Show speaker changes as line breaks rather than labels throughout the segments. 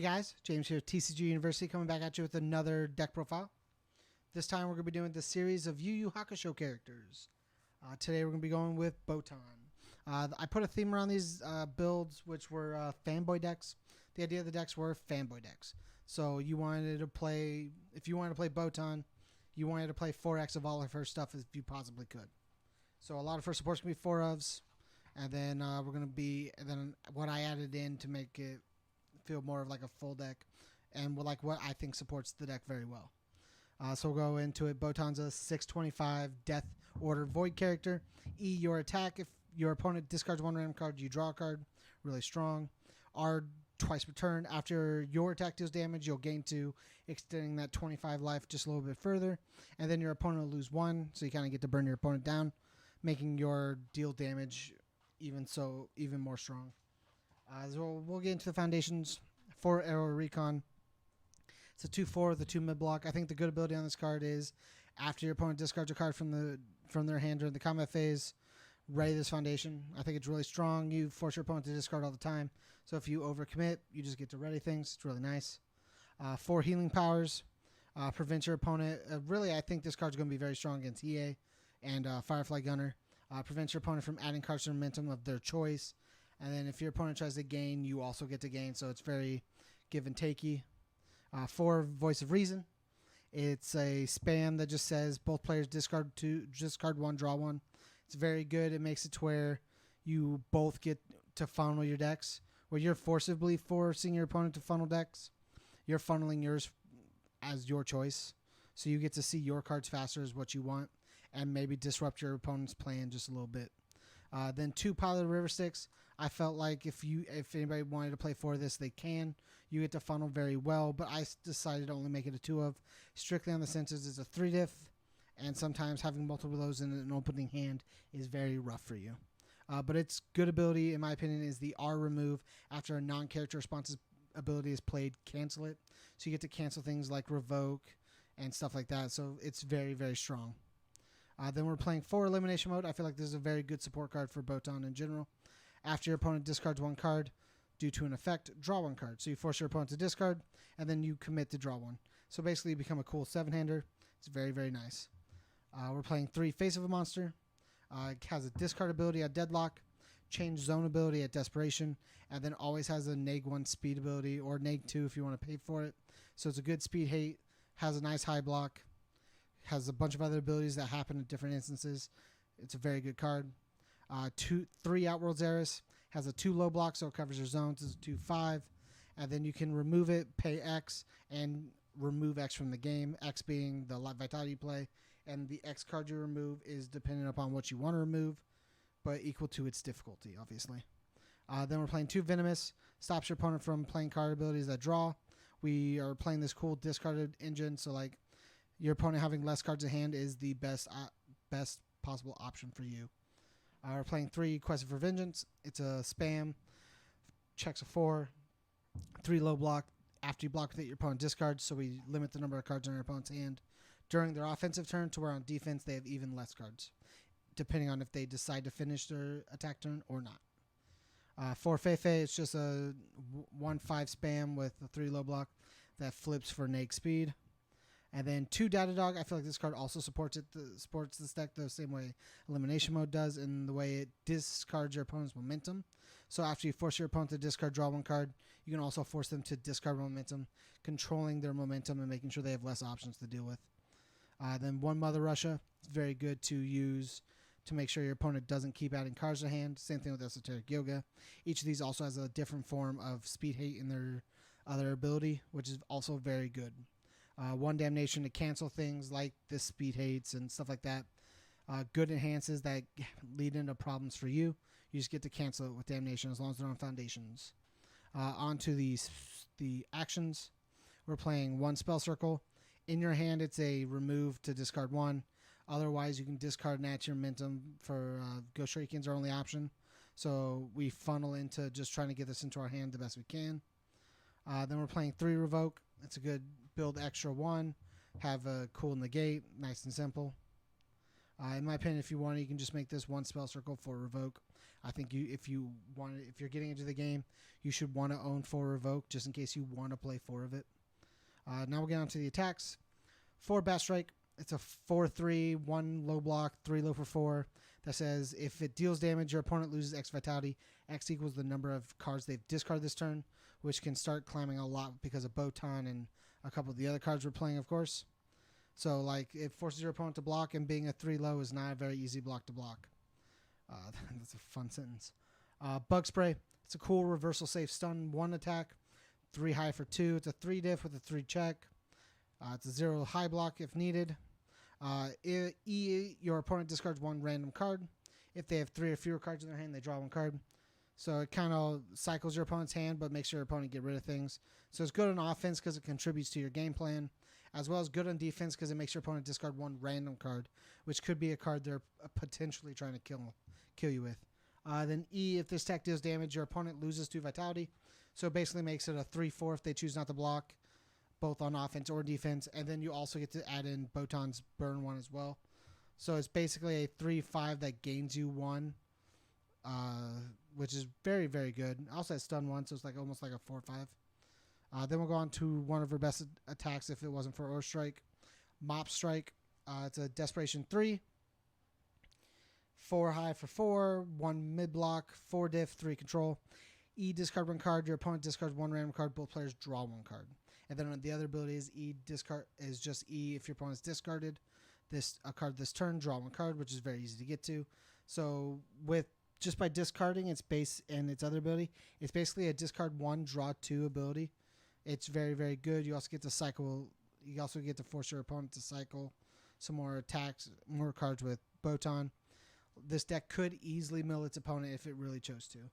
guys, James here, TCG University, coming back at you with another deck profile. This time we're going to be doing the series of Yu Yu Hakusho characters. Today we're going to be going with Botan. I put a theme around these builds, which were fanboy decks. The idea of the decks were fanboy decks. So you wanted to play, if you wanted to play Botan, you wanted to play 4x of all of her stuff if you possibly could. So a lot of her support's going to be 4ofs, and then we're going to be, and then what I added in to make it feel more of like a full deck, and like what I think supports the deck very well. So we'll go into it. Botan's a 625 Death Order Void character. Your attack, if your opponent discards one random card, you draw a card. Really strong. R, twice per turn. After your attack deals damage, you'll gain 2, extending that 25 life just a little bit further. And then your opponent will lose 1, so you kind of get to burn your opponent down, making your deal damage even more strong. So we'll get into the foundations. 4 Arrow Recon. It's a 2/4 with a 2 mid block. I think the good ability on this card is after your opponent discards a card from their hand during the combat phase, ready this foundation. I think it's really strong. You force your opponent to discard all the time. So if you overcommit, you just get to ready things. It's really nice. 4 healing powers. Prevents your opponent. Really, I think this card's going to be very strong against EA and Firefly Gunner. Prevents your opponent from adding cards to momentum of their choice. And then if your opponent tries to gain, you also get to gain. So it's very give and takey. 4 Voice of Reason. It's a spam that just says both players discard 1, draw 1. It's very good. It makes it to where you both get to funnel your decks. Where you're forcibly forcing your opponent to funnel decks, you're funneling yours as your choice. So you get to see your cards faster is what you want, and maybe disrupt your opponent's plan just a little bit. Then 2 Pilot River Sticks. I felt like if anybody wanted to play 4 of this, they can. You get to funnel very well, but I decided to only make it a 2 of. Strictly on the senses, it's a 3 diff, and sometimes having multiple of those in an opening hand is very rough for you. But its good ability, in my opinion, is the R remove. After a non-character response ability is played, cancel it. So you get to cancel things like revoke and stuff like that. So it's very, very strong. Then we're playing 4 elimination mode. I feel like this is a very good support card for Botan in general. After your opponent discards 1 card, due to an effect, draw 1 card. So you force your opponent to discard, and then you commit to draw 1. So basically you become a cool 7-hander. It's very, very nice. We're playing 3 Face of a Monster. It has a discard ability at Deadlock, change zone ability at Desperation, and then always has a neg-1 speed ability, or neg-2 if you want to pay for it. So it's a good speed hate, has a nice high block, has a bunch of other abilities that happen in different instances. It's a very good card. 3 Outworld's Heiress has a 2 low block, so it covers your zones. It's a 2/5, and then you can remove it, pay X, and remove X from the game. X being the vitality play, and the X card you remove is dependent upon what you want to remove, but equal to its difficulty, obviously. Then we're playing 2 Venomous. Stops your opponent from playing card abilities that draw. We are playing this cool discarded engine, so like your opponent having less cards in hand is the best possible option for you. We're playing 3 Quest for Vengeance. It's a spam. Checks a 4. 3 low block. After you block with it, your opponent discards, so we limit the number of cards in your opponent's hand during their offensive turn to where on defense they have even less cards, depending on if they decide to finish their attack turn or not. 4 Feifei, it's just a 1/5 spam with a 3 low block that flips for neg speed. And then 2 Datadog. I feel like this card also supports this deck the same way Elimination Mode does, in the way it discards your opponent's momentum. So after you force your opponent to discard, draw 1 card, you can also force them to discard momentum, controlling their momentum and making sure they have less options to deal with. Then 1 Mother Russia. It's very good to use to make sure your opponent doesn't keep adding cards to hand. Same thing with Esoteric Yoga. Each of these also has a different form of speed hate in their other ability, which is also very good. 1 Damnation to cancel things like the speed hates and stuff like that. Good enhances that lead into problems for you. You just get to cancel it with Damnation as long as they're on foundations. On to the actions. We're playing 1 Spell Circle. In your hand, it's a remove to discard 1. Otherwise, you can discard and add to your momentum for Ghost Shuriken's our only option. So we funnel into just trying to get this into our hand the best we can. Then we're playing 3 Revoke. It's a good build extra 1. Have a cool negate. Nice and simple. In my opinion, if you want, you can just make this 1 Spell Circle for Revoke. I think if you're getting into the game, you should want to own 4 Revoke just in case you want to play 4 of it. Now we'll get on to the attacks. 4 Bat Strike. It's a 4/3, 1 low block, 3 low for 4. That says if it deals damage, your opponent loses X Vitality. X equals the number of cards they've discarded this turn, which can start climbing a lot because of Botan and a couple of the other cards we're playing, of course. So, like, it forces your opponent to block, and being a 3 low is not a very easy block to block. That's a fun sentence. Bug Spray. It's a cool reversal safe stun 1 attack. 3 high for 2. It's a 3 diff with a 3 check. It's a 0 high block if needed. Your opponent discards 1 random card. If they have 3 or fewer cards in their hand, they draw 1 card. So it kind of cycles your opponent's hand, but makes your opponent get rid of things. So it's good on offense because it contributes to your game plan, as well as good on defense because it makes your opponent discard 1 random card, which could be a card they're potentially trying to kill you with. Then E, if this attack deals damage, your opponent loses 2 Vitality. So it basically makes it a 3/4 if they choose not to block, both on offense or defense. And then you also get to add in Botan's Burn 1 as well. So it's basically a 3/5 that gains you 1, which is very, very good. Also has Stun 1, so it's like almost like a 4/5. Then we'll go on to one of her best attacks if it wasn't for Ore Strike. Mop Strike. It's a Desperation 3. 4 high for 4, 1 mid block, 4 diff, 3 control. E, discard 1 card. Your opponent discards 1 random card. Both players draw 1 card. And then the other ability is E, discard is just E if your opponent's discarded a card this turn, draw 1 card, which is very easy to get to. So just by discarding its base and its other ability, it's basically a discard 1, draw 2 ability. It's very, very good. You also get to cycle. You also get to force your opponent to cycle some more attacks, more cards with Botan. This deck could easily mill its opponent if it really chose to.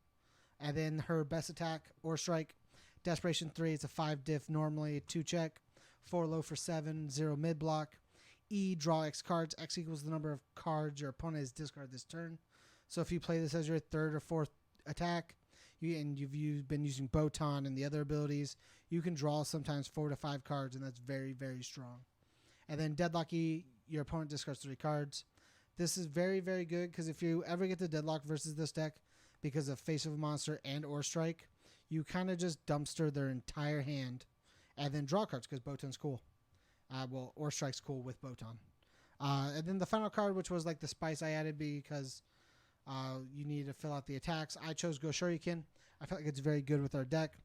And then her best attack, Ore Strike, Desperation 3. It's a 5 diff normally, 2 check, 4 low for 7, 0 mid block. E, draw X cards. X equals the number of cards your opponent has discarded this turn. So if you play this as your 3rd or 4th attack, you've been using Botan and the other abilities, you can draw sometimes 4 to 5 cards, and that's very, very strong. And then Deadlock E, your opponent discards 3 cards. This is very, very good because if you ever get the Deadlock versus this deck because of Face of a Monster and Ore Strike, you kind of just dumpster their entire hand and then draw cards because Botan's cool. Ore Strike's cool with Botan. And then the final card, which was like the spice I added because you need to fill out the attacks. I chose Go Shuriken. I felt like it's very good with our deck.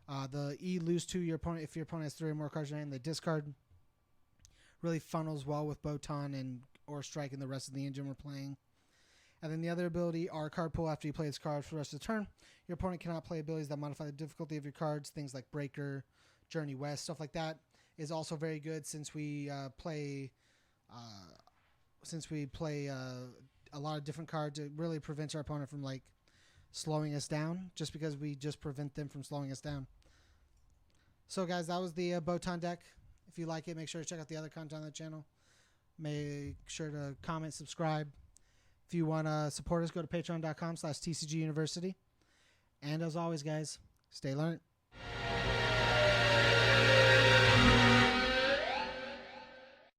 The E, lose to your opponent. If your opponent has 3 or more cards in hand, they discard. Really funnels well with Botan and Ore Strike and the rest of the engine we're playing. And then the other ability, R card pool. After you play this card for the rest of the turn, your opponent cannot play abilities that modify the difficulty of your cards. Things like Breaker, Journey West, stuff like that is also very good since we play a lot of different cards. It really prevents our opponent from like slowing us down just because we just prevent them from slowing us down. So guys, that was the Botan deck. If you like it, make sure to check out the other content on the channel. Make sure to comment, subscribe. If you want to support us, go to patreon.com/TCG University. And as always, guys, stay learned.